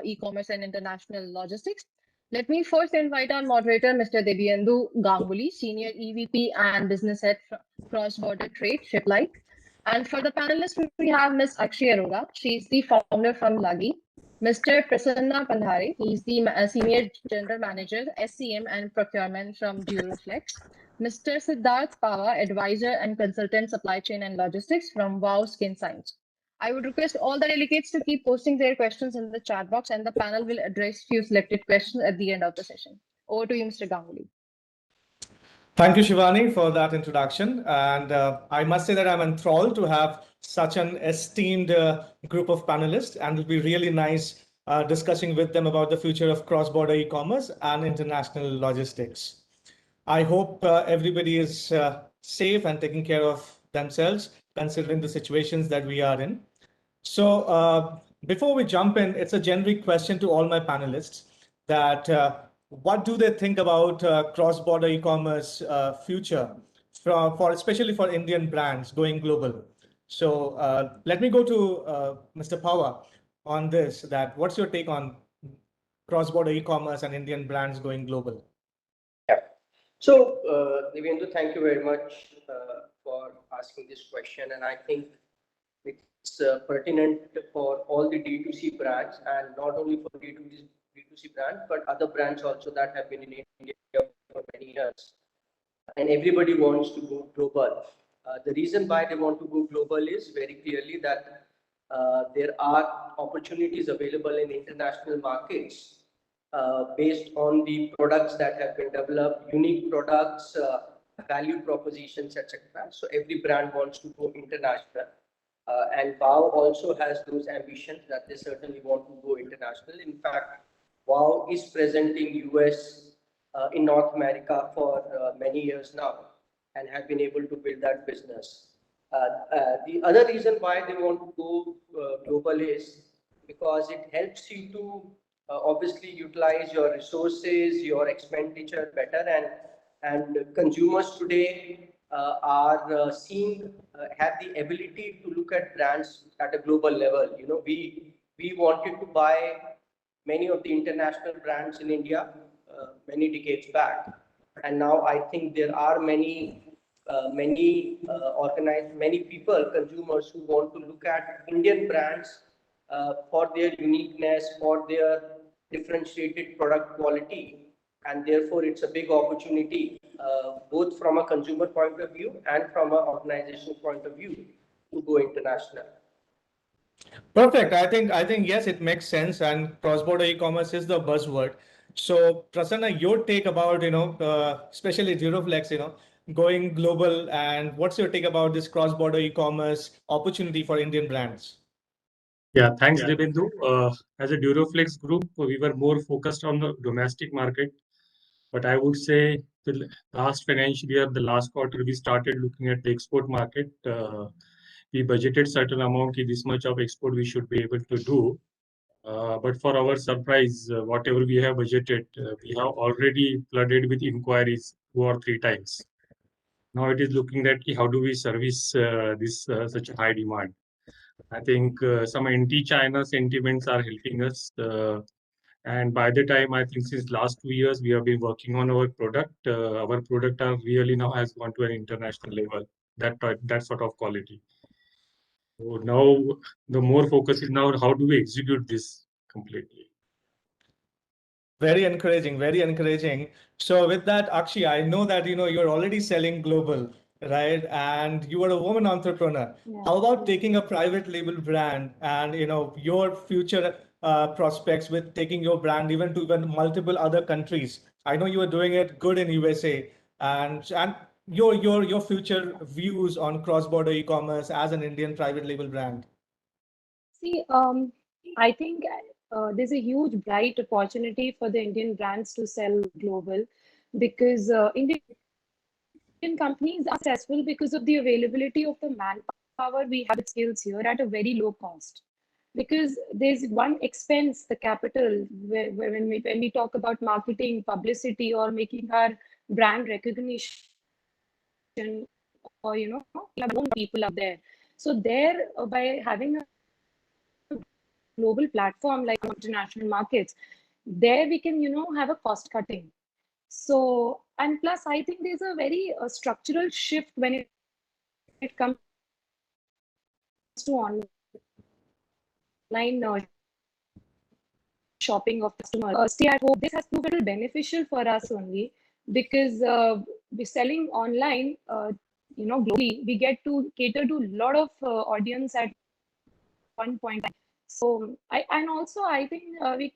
e-commerce and international logistics. Let me first invite our moderator, Mr. Debyendu Ganguly, Senior EVP and Business Head Cross-Border Trade, ShipLike. And for the panelists, we have Ms. Akshi Arora. She's the founder from Lagi. Mr. Prasanna Pandhare, he's the Senior General Manager, SCM and Procurement from Duroflex. Mr. Siddharth Pava, Advisor and Consultant Supply Chain and Logistics from Wow Skin Science. I would request all the delegates to keep posting their questions in the chat box, and the panel will address few selected questions at the end of the session. Over to you, Mr. Ganguly. Thank you, Shivani, for that introduction. And I must say that I'm enthralled to have such an esteemed group of panelists, and it'll be really nice discussing with them about the future of cross-border e-commerce and international logistics. I hope everybody is safe and taking care of themselves, considering the situations that we are in. So before we jump in, it's a generic question to all my panelists that what do they think about cross-border e-commerce future for especially for Indian brands going global? So let me go to Mr. Pava on this, that what's your take on cross-border e-commerce and Indian brands going global? Yeah. So Debyendu, thank you very much for asking this question. And I think it's pertinent for all the D2C brands, and not only for D2C brands, but other brands also that have been in India for many years. And everybody wants to go global. The reason why they want to go global is very clearly that there are opportunities available in international markets based on the products that have been developed, unique products, value propositions, etc. So every brand wants to go international. And Wow also has those ambitions that they certainly want to go international. In fact, Wow is present in US, in North America for many years now, and have been able to build that business. The other reason why they want to go global is because it helps you to obviously utilize your resources, your expenditure better, and consumers today are seeing have the ability to look at brands at a global level. You know, we wanted to buy many of the international brands in India many decades back, and now I think there are many people, consumers who want to look at Indian brands for their uniqueness, for their differentiated product quality, and therefore it's a big opportunity both from a consumer point of view and from an organization point of view to go international. Perfect. I think yes, it makes sense, and cross-border e-commerce is the buzzword. So Prasanna, your take about especially Duroflex, going global, and what's your take about this cross-border e-commerce opportunity for Indian brands? Yeah, thanks, Debyendu. As a Duroflex group, we were more focused on the domestic market, but I would say the last financial year, the last quarter, we started looking at the export market. We budgeted certain amount, this much of export we should be able to do. But for our surprise, whatever we have budgeted, we have already flooded with inquiries 2 or 3 times. Now it is looking at how do we service this such a high demand. I think some anti-China sentiments are helping us. And by the time, I think since last 2 years, we have been working on our product. Our product are really now has gone to an international level, that sort of quality. So now the more focus is now how do we execute this completely. Very encouraging, very encouraging. So with that, Akshi, I know that you're already selling global, right? And you are a woman entrepreneur. Yeah. How about taking a private label brand and your future prospects with taking your brand even to multiple other countries? I know you are doing it good in USA, and your future views on cross-border e-commerce as an Indian private label brand. See, I think there's a huge bright opportunity for the Indian brands to sell global, because Indian companies are successful because of the availability of the manpower we have with skills here at a very low cost. Because there's one expense, the capital, when we talk about marketing, publicity, or making our brand recognition, or have own people up there. So there, by having a global platform like international markets, there we can, have a cost cutting. So, and plus, I think there's a very structural shift when it comes to online shopping of customers. Stay at home. This has proven beneficial for us only because we're selling online. Globally, we get to cater to a lot of audience at one point. So I think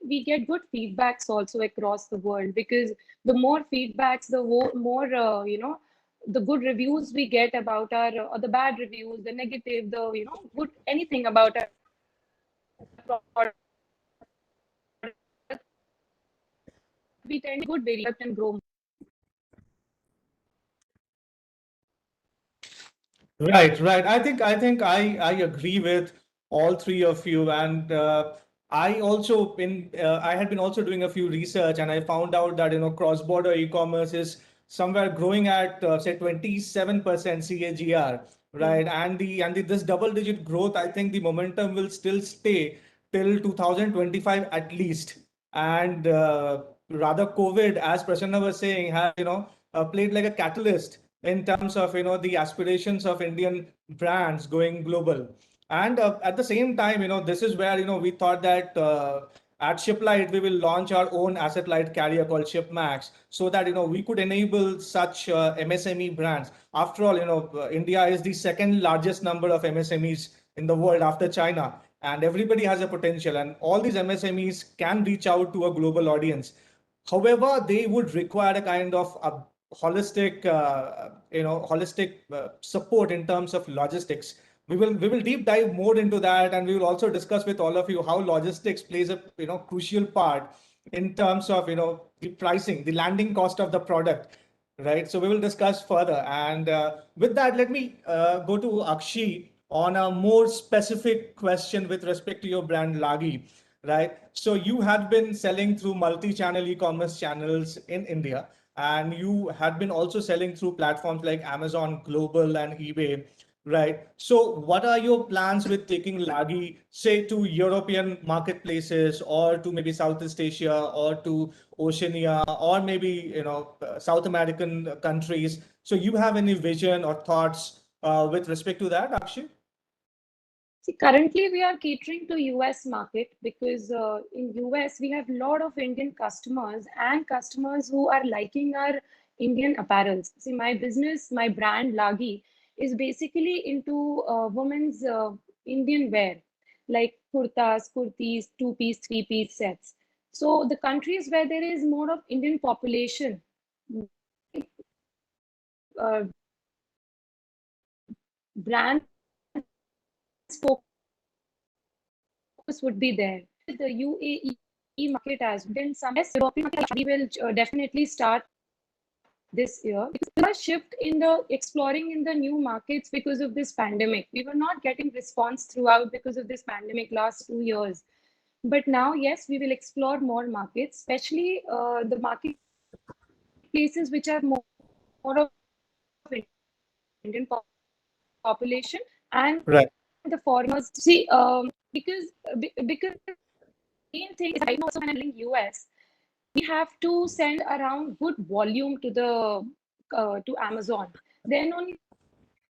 we get good feedbacks also across the world, because the more feedbacks, the more the good reviews we get about our, or the bad reviews, the negative, the good anything about our product, we tend to good very and grow. Right. I agree with all three of you, and I had been also doing a few research, and I found out that cross-border e-commerce is somewhere growing at say 27% CAGR, right? And this double-digit growth, I think the momentum will still stay till 2025 at least, and rather COVID, as Prasanna was saying, has played like a catalyst in terms of the aspirations of Indian brands going global. And at the same time, this is where we thought that at Shiplight we will launch our own asset light carrier called Shipmax, so that we could enable such MSME brands. After all, India is the second largest number of MSMEs in the world after China, and everybody has a potential, and all these MSMEs can reach out to a global audience. However, they would require a kind of a holistic, support in terms of logistics. We will deep dive more into that, and we will also discuss with all of you how logistics plays a crucial part in terms of the pricing, the landing cost of the product, right? So we will discuss further. And with that, let me go to Akshi on a more specific question with respect to your brand Lagi, right? So you had been selling through multi-channel e-commerce channels in India, and you had been also selling through platforms like Amazon Global and eBay, right? So what are your plans with taking Lagi, say, to European marketplaces, or to maybe Southeast Asia, or to Oceania, or maybe South American countries? So you have any vision or thoughts with respect to that, Akshay? See, currently we are catering to US market because in US we have a lot of Indian customers and customers who are liking our Indian apparels. See, my business, my brand Lagi is basically into women's Indian wear, like kurtas, kurtis, two-piece, three-piece sets. So the countries where there is more of Indian population, uh, brands focus would be there. The UAE market as then some European market we will definitely start this year, because there is a shift in the exploring in the new markets because of this pandemic. We were not getting response throughout because of this pandemic last 2 years. But now, yes, we will explore more markets, especially the marketplaces which are more of Indian population and Right. the foreigners. See, because main thing is right now also when I'm in US, we have to send around good volume to the to Amazon. Then only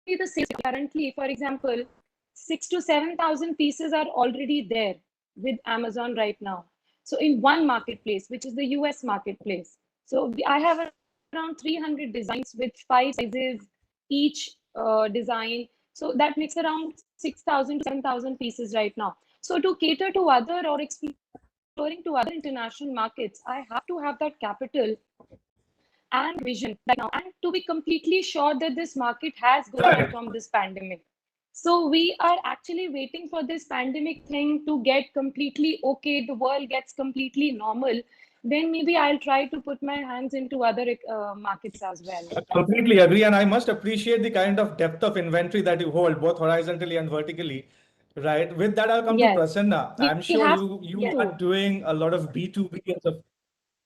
the sales currently, for example, 6 to 7,000 pieces are already there with Amazon right now. So in one marketplace, which is the US marketplace. So I have around 300 designs with 5 sizes each design. So that makes around 6,000 to 7,000 pieces right now. So to cater to other or exploring to other international markets, I have to have that capital and vision right now, and to be completely sure that this market has gone out from this pandemic. So we are actually waiting for this pandemic thing to get completely okay, the world gets completely normal. Then maybe I'll try to put my hands into other markets as well. I completely agree, and I must appreciate the kind of depth of inventory that you hold, both horizontally and vertically. Right. With that, I'll come to Yes, Prasanna. we I'm sure have you are to. doing a lot of B2B as of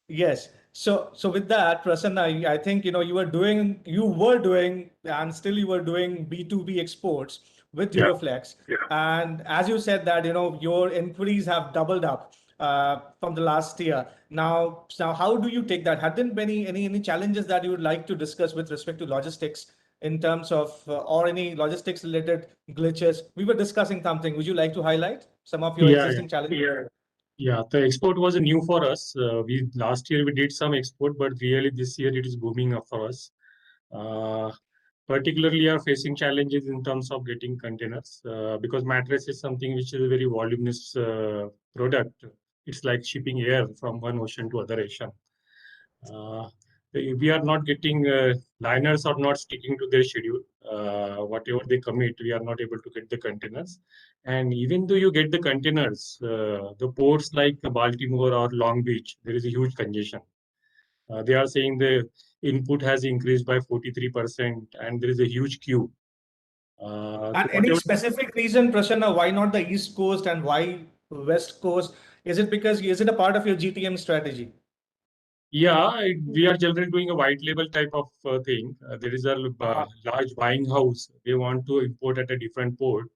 yes. So with that, Prasanna, I think you were doing, and still you were doing B2B exports. with Yeah. Duroflex. And as you said that, your inquiries have doubled up from the last year. Now, how do you take that? Have there been any challenges that you would like to discuss with respect to logistics in terms of, or any logistics related glitches? We were discussing something. Would you like to highlight some of your existing challenges? Yeah, the export was new for us. We last year we did some export, but really this year it is booming up for us. Particularly are facing challenges in terms of getting containers because mattress is something which is a very voluminous product. It's like shipping air from one ocean to other ocean. We are not getting liners are not sticking to their schedule. Whatever they commit, we are not able to get the containers. And even though you get the containers, the ports like Baltimore or Long Beach, there is a huge congestion. They are saying the input has increased by 43% and there is a huge queue. And any specific reason, Prasanna, why not the East Coast and why West Coast? Is it a part of your GTM strategy? Yeah, we are generally doing a white label type of thing. There is a large buying house. They want to import at a different port.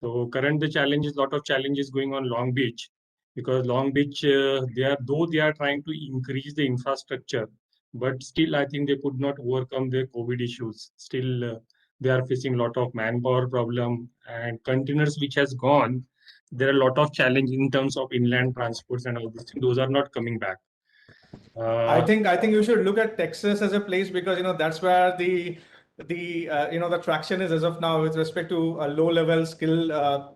So the challenge is lot of challenges going on Long Beach because Long Beach, they are trying to increase the infrastructure, but still I think they could not overcome the COVID issues. Still, they are facing a lot of manpower problem and containers which has gone. There are a lot of challenge in terms of inland transports and all these things. Those are not coming back. I think you should look at Texas as a place because that's where the traction is as of now with respect to low level skill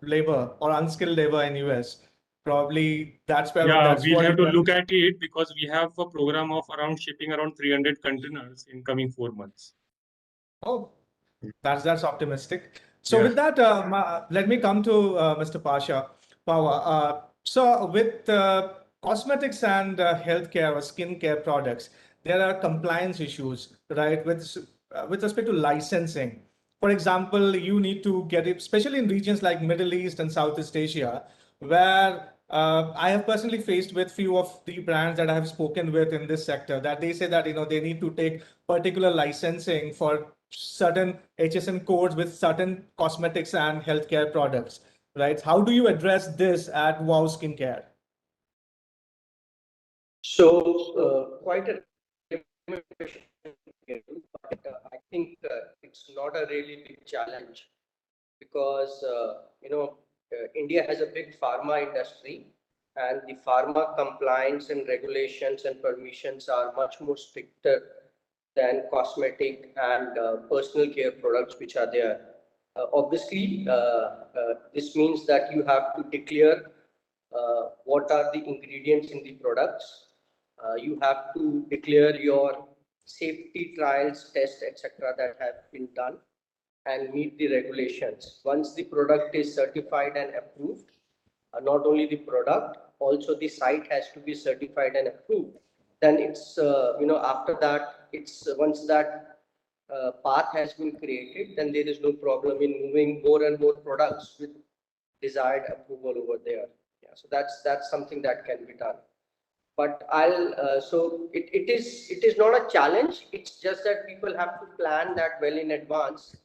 labor or unskilled labor in US. Probably that's where We'll have to look at it because we have a program of shipping around 300 containers in coming 4 months. Oh, that's optimistic. So with that, let me come to Mr. Pawa. So with cosmetics and healthcare or skincare products, there are compliance issues, right? With respect to licensing. For example, you need to get it, especially in regions like Middle East and Southeast Asia, where I have personally faced with few of the brands that I have spoken with in this sector that they say that they need to take particular licensing for certain HSN codes with certain cosmetics and healthcare products, right? How do you address this at Wow Skincare? So quite a question, but I think it's not a really big challenge because India has a big pharma industry and the pharma compliance and regulations and permissions are much more stricter than cosmetic and personal care products which are there. Obviously, this means that you have to declare what are the ingredients in the products. You have to declare your safety trials, tests, etc. that have been done and meet the regulations. Once the product is certified and approved, not only the product, also the site has to be certified and approved. Then it's, after that, it's once that path has been created, then there is no problem in moving more and more products with desired approval over there. Yeah, so that's something that can be done. But so it is not a challenge. It's just that people have to plan that well in advance,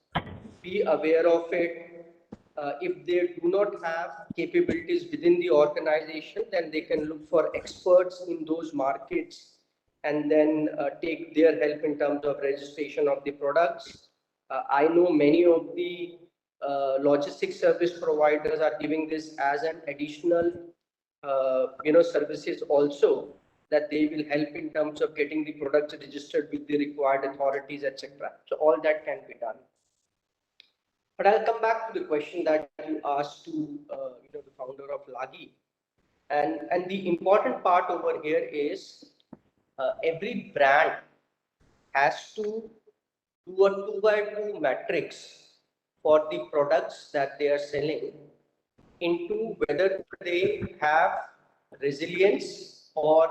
be aware of it. If they do not have capabilities within the organization, then they can look for experts in those markets and then take their help in terms of registration of the products. I know many of the logistics service providers are giving this as an additional services also, that they will help in terms of getting the products registered with the required authorities, etc. So all that can be done. But I'll come back to the question that you asked to the founder of Lagi, and the important part over here is every brand has to do a 2x2 matrix for the products that they are selling into whether they have resilience or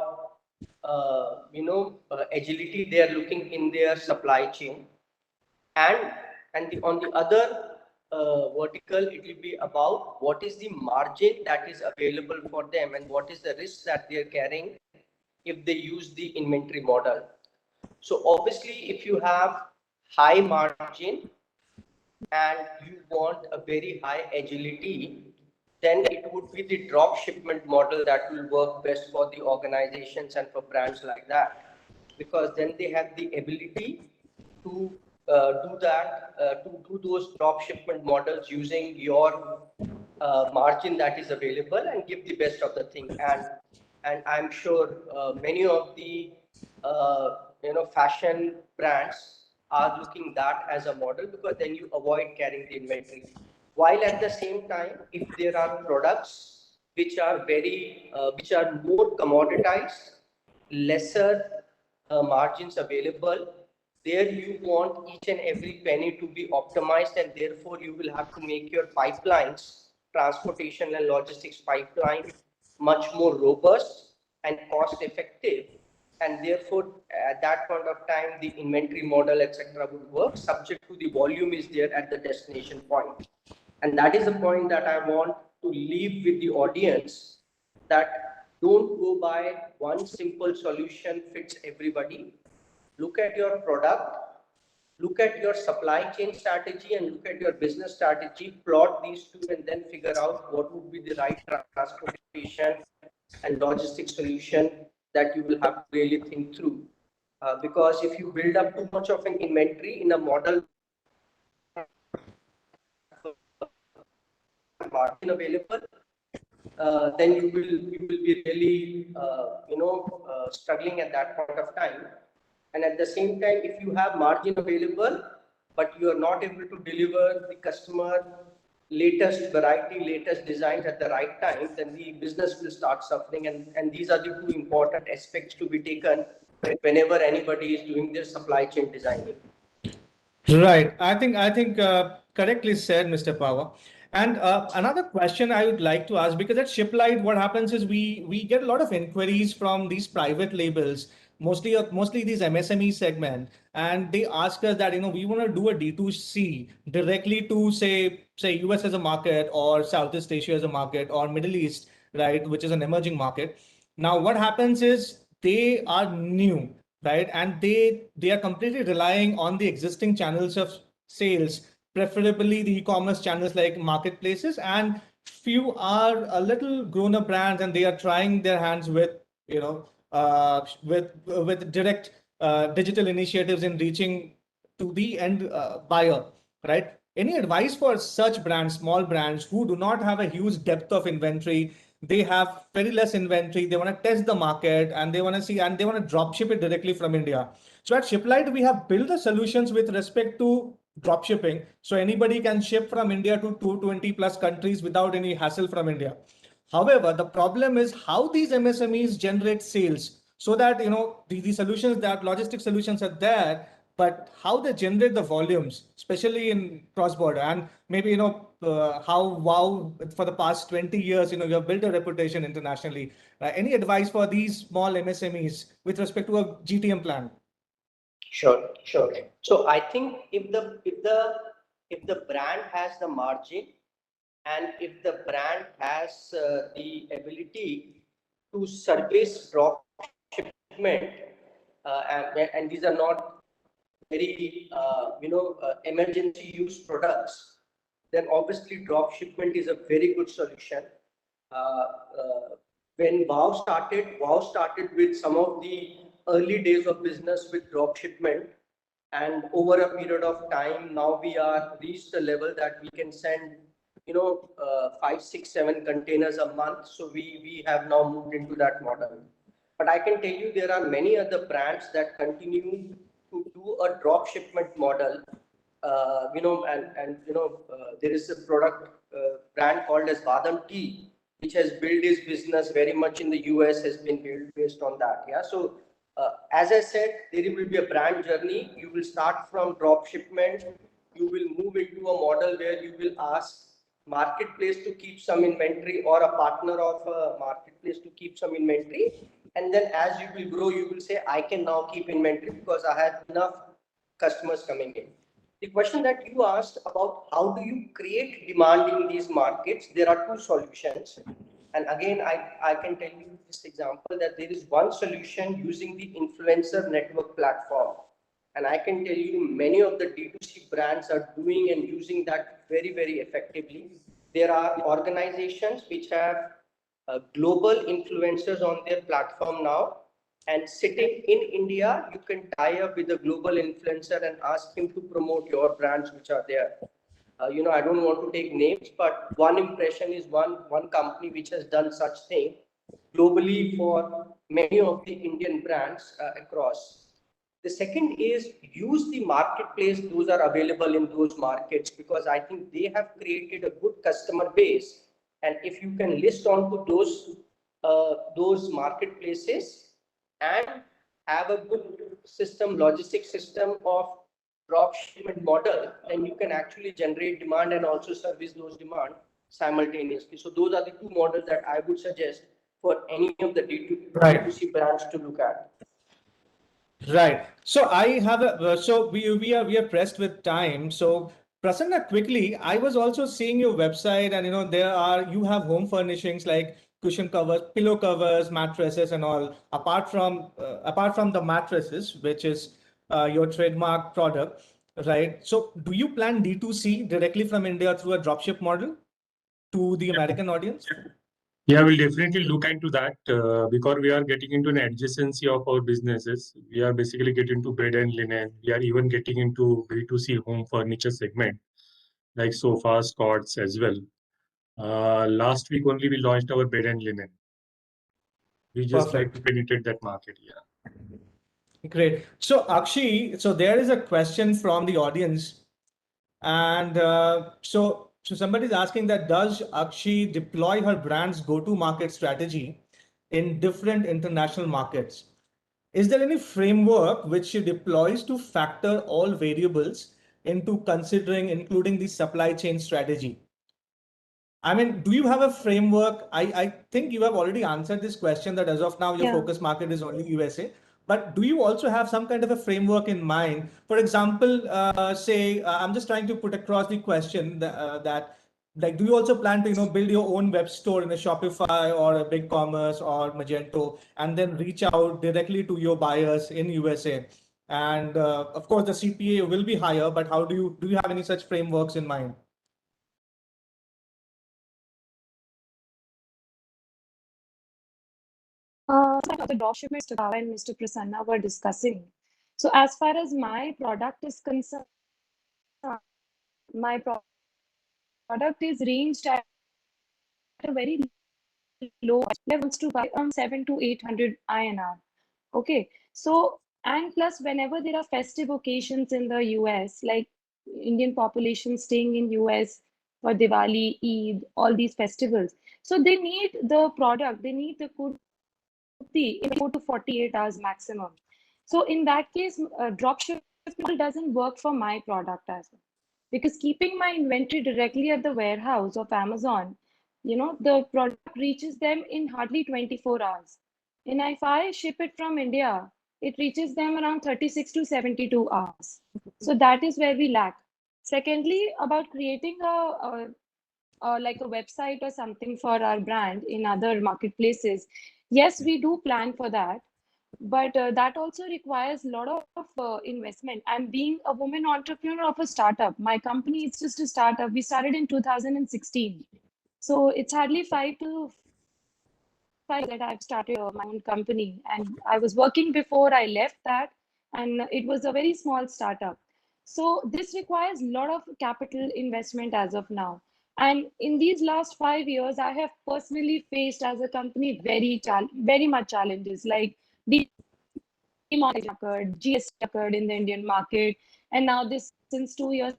agility they are looking in their supply chain, and on the other vertical, it will be about what is the margin that is available for them and what is the risk that they are carrying if they use the inventory model. So obviously, if you have high margin, and you want a very high agility, then it would be the drop shipment model that will work best for the organizations and for brands like that, because then they have the ability to do that, to do those drop shipment models using your margin that is available and give the best of the thing. And I'm sure many of the fashion brands are looking that as a model, because then you avoid carrying the inventory. While at the same time, if there are products which are which are more commoditized, lesser margins available, there you want each and every penny to be optimized, and therefore you will have to make your pipelines, transportation and logistics pipeline, much more robust and cost effective. And therefore, at that point of time, the inventory model, etc., would work, subject to the volume is there at the destination point. And that is the point that I want to leave with the audience, that don't go by one simple solution fits everybody. Look at your product, look at your supply chain strategy, and look at your business strategy, plot these two, and then figure out what would be the right transportation and logistics solution that you will have to really think through. Because if you build up too much of an inventory in a model margin available, then you will be really struggling at that point of time. And at the same time, if you have margin available but you are not able to deliver the customer latest variety, latest designs at the right time, then the business will start suffering. And these are the two important aspects to be taken whenever anybody is doing their supply chain designing. Right. I think correctly said, Mr. Power. And another question I would like to ask, because at Shiplight, what happens is we get a lot of inquiries from these private labels, mostly these MSME segment, and they ask us that we want to do a D2C directly to say US as a market, or Southeast Asia as a market, or Middle East, right, which is an emerging market. Now, what happens is they are new, right, and they are completely relying on the existing channels of sales, preferably the e-commerce channels like marketplaces, and few are a little grown-up brands, and they are trying their hands with with direct digital initiatives in reaching to the end buyer, right? Any advice for such brands, small brands who do not have a huge depth of inventory? They have very less inventory. They want to test the market, and they want to see, and they want to drop ship it directly from India. So at Shiplight, we have built the solutions with respect to drop shipping. So anybody can ship from India to 220 plus countries without any hassle from India. However, the problem is how these MSMEs generate sales, so that the solutions, that logistic solutions are there, but how they generate the volumes, especially in cross-border. And maybe how wow, for the past 20 years you have built a reputation internationally. Any advice for these small MSMEs with respect to a GTM plan? Sure. So I think if the brand has the margin, and if the brand has the ability to service drop shipment, and these are not very emergency use products, then obviously drop shipment is a very good solution. When WOW started with some of the early days of business with drop shipment, and over a period of time, now we are reached a level that we can send 5, 6, 7 containers a month. So we have now moved into that model. But I can tell you there are many other brands that continue to do a drop shipment model. There is a product brand called as Badam Tea, which has built its business very much in the US, has been built based on that. Yeah. So as I said, there will be a brand journey. You will start from drop shipment. You will move into a model where you will ask marketplace to keep some inventory, or a partner of a marketplace to keep some inventory. And then as you will grow, you will say, I can now keep inventory because I have enough customers coming in. The question that you asked about how do you create demand in these markets, there are two solutions. And again, I can tell you this example, that there is one solution using the influencer network platform. And I can tell you many of the D2C brands are doing and using that very, very effectively. There are organizations which have global influencers on their platform now. And sitting in India, you can tie up with a global influencer and ask him to promote your brands which are there. I don't want to take names, but One Impression is one company which has done such thing globally for many of the Indian brands across. The second is use the marketplace; those are available in those markets, because I think they have created a good customer base. And if you can list onto those marketplaces and have a good system, logistic system of drop shipment model, then you can actually generate demand and also service those demand simultaneously. So those are the two models that I would suggest for any of the Right. D2C brands to look at. Right. So I have so we are pressed with time. So Prasanna, quickly, I was also seeing your website, and you have home furnishings like cushion covers, pillow covers, mattresses, and all. Apart from the mattresses, which is your trademark product, right? So do you plan D2C directly from India through a dropship model to the American audience? Yeah, we'll definitely look into that because we are getting into an adjacency of our businesses. We are basically getting into bed and linen. We are even getting into B2C home furniture segment, like sofas, cots as well. Last week only we launched our bed and linen. We just like to Perfect. penetrate that market. Yeah. Great. So Akshi, so there is a question from the audience. And so somebody's asking that does Akshi deploy her brand's go-to-market strategy in different international markets? Is there any framework which she deploys to factor all variables into considering including the supply chain strategy? I mean, do you have a framework? I think you have already answered this question that as of now, your Yeah. focus market is only USA. But do you also have some kind of a framework in mind? For example, I'm just trying to put across the question that like, do you also plan to, build your own web store in a Shopify or a BigCommerce or Magento, and then reach out directly to your buyers in USA? And of course, the CPA will be higher, but how do you have any such frameworks in mind? The dropshipment Mr. Bhava and Mr. Prasanna were discussing. So as far as my product is concerned, my product is ranged at a very low levels to buy around 7 to 800 INR. Okay, so and plus whenever there are festive occasions in the US, like Indian population staying in US for Diwali, Eid, all these festivals, so they need the product, they need the kurti in 4 to 48 hours maximum. So in that case, dropship doesn't work for my product as well, because keeping my inventory directly at the warehouse of Amazon, the product reaches them in hardly 24 hours. And if I ship it from India, it reaches them around 36 to 72 hours. So that is where we lack. Secondly, about creating like a website or something for our brand in other marketplaces, yes, we do plan for that, but that also requires a lot of investment. I'm being a woman entrepreneur of a startup. My company is just a startup. We started in 2016, so it's hardly 5 that I've started my own company, and I was working before I left that, and it was a very small startup. So this requires a lot of capital investment as of now. And in these last 5 years, I have personally faced as a company very much challenges like demonetization occurred, GST occurred in the Indian market, and now this since 2 years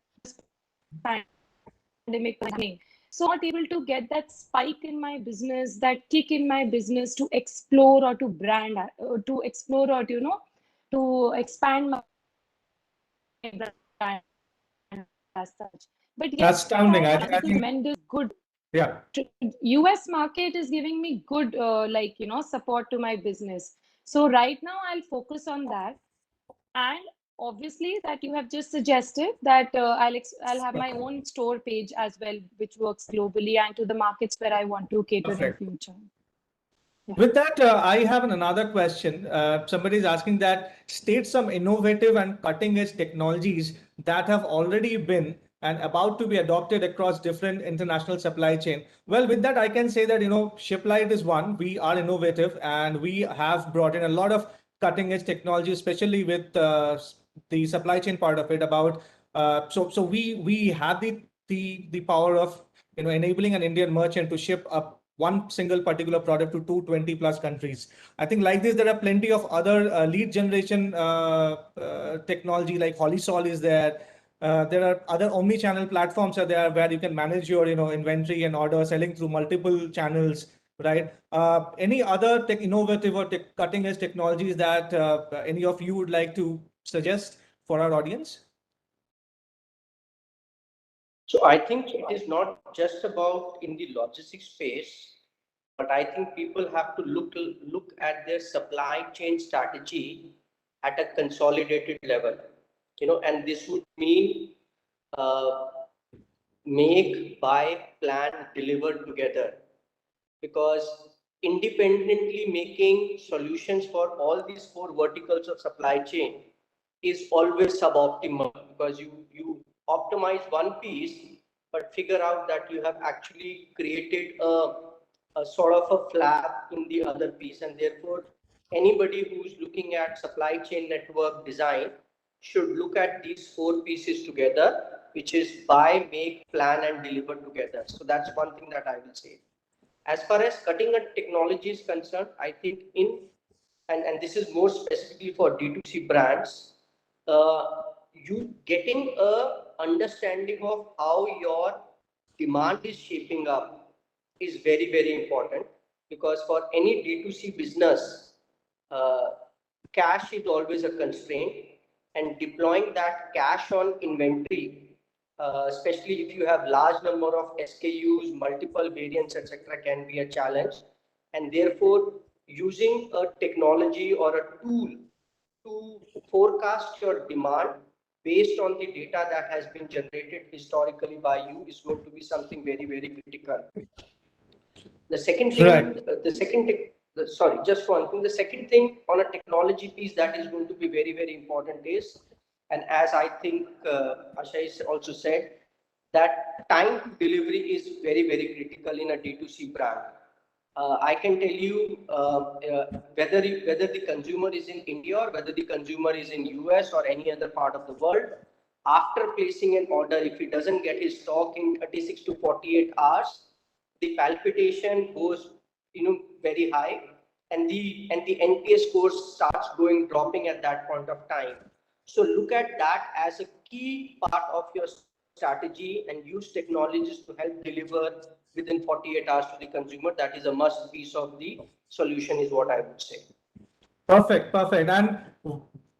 pandemic was happening. So not able to get that spike in my business, that kick in my business to explore or to brand, to explore or to expand my brand as such. But yes, Astounding. I I think, tremendous good. yeah. US market is giving me good support to my business. So right now I'll focus on that. And obviously that you have just suggested that I'll have my own store page as well, which works globally and to the markets where I want to cater in Perfect. future. With that, I have another question. Somebody is asking that state some innovative and cutting edge technologies that have already been and about to be adopted across different international supply chain. Well, with that, I can say that, Shiplight is one. We are innovative and we have brought in a lot of cutting edge technology, especially with the supply chain part of it. So we have the power of enabling an Indian merchant to ship up one single particular product to 220 plus countries. I think like this, there are plenty of other lead generation technology like Holisol is there. There are other omni-channel platforms are there where you can manage your inventory and order selling through multiple channels, right? Any other innovative or cutting edge technologies that any of you would like to suggest for our audience? So I think it is not just about in the logistics space, but I think people have to look at their supply chain strategy at a consolidated level. And this would mean uh, make, buy, plan, deliver together. Because independently making solutions for all these four verticals of supply chain is always suboptimal, because you optimize one piece but figure out that you have actually created a sort of a flap in the other piece, and therefore anybody who's looking at supply chain network design should look at these four pieces together, which is buy, make, plan, and deliver together. So that's one thing that I will say. As far as cutting edge technology is concerned, I think and this is more specifically for D2C brands, you getting a understanding of how your demand is shaping up is very, very important, because for any D2C business, uh, cash is always a constraint, and deploying that cash on inventory, especially if you have large number of SKUs, multiple variants, etc., can be a challenge. And therefore, using a technology or a tool to forecast your demand based on the data that has been generated historically by you is going to be something very, very critical. The second thing, Right. sorry, just one thing. The second thing on a technology piece that is going to be very, very important is, and as I think Ashish also said, that time to delivery is very, very critical in a D2C brand. I can tell you whether the consumer is in India or whether the consumer is in US or any other part of the world. After placing an order, if he doesn't get his stock in 36 to 48 hours, the palpitation goes very high, and the NPS score starts dropping at that point of time. So look at that as a key part of your strategy and use technologies to help deliver within 48 hours to the consumer. That is a must piece of the solution, is what I would say. Perfect. And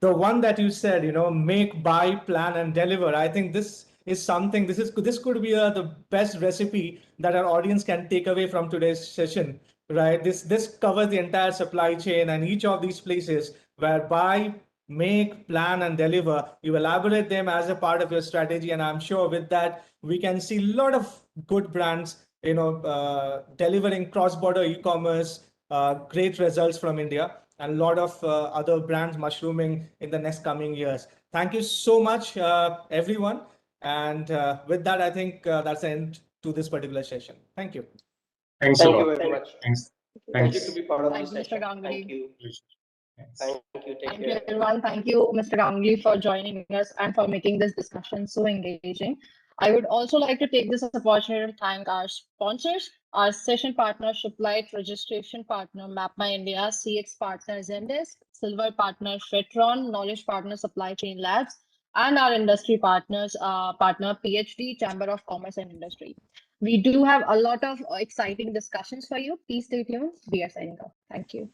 the one that you said, make, buy, plan, and deliver. I think this is something. This could be the best recipe that our audience can take away from today's session, right? This covers the entire supply chain and each of these places where buy, make, plan, and deliver. You elaborate them as a part of your strategy, and I'm sure with that we can see a lot of good brands, delivering cross-border e-commerce, great results from India, and a lot of other brands mushrooming in the next coming years. Thank you so much, everyone. And with that, I think that's the end to this particular session. Thank you. Thanks a Thank you lot. very much. Thanks. Pleasure Thanks. to be part of Thank this you, Mr. session. Ganguly. Thank you. Thanks. Thank you. Take Thank you, care. everyone. Thank you, Mr. Ganguly, for joining us and for making this discussion so engaging. I would also like to take this opportunity to thank our sponsors, our session partner, Shiplight, registration partner, MapMyIndia, CX partner, Zendesk, silver partner, Shetron, knowledge partner, Supply Chain Labs, and our industry partners, partner, PhD, Chamber of Commerce and Industry. We do have a lot of exciting discussions for you. Please stay tuned. We are signing off. Thank you.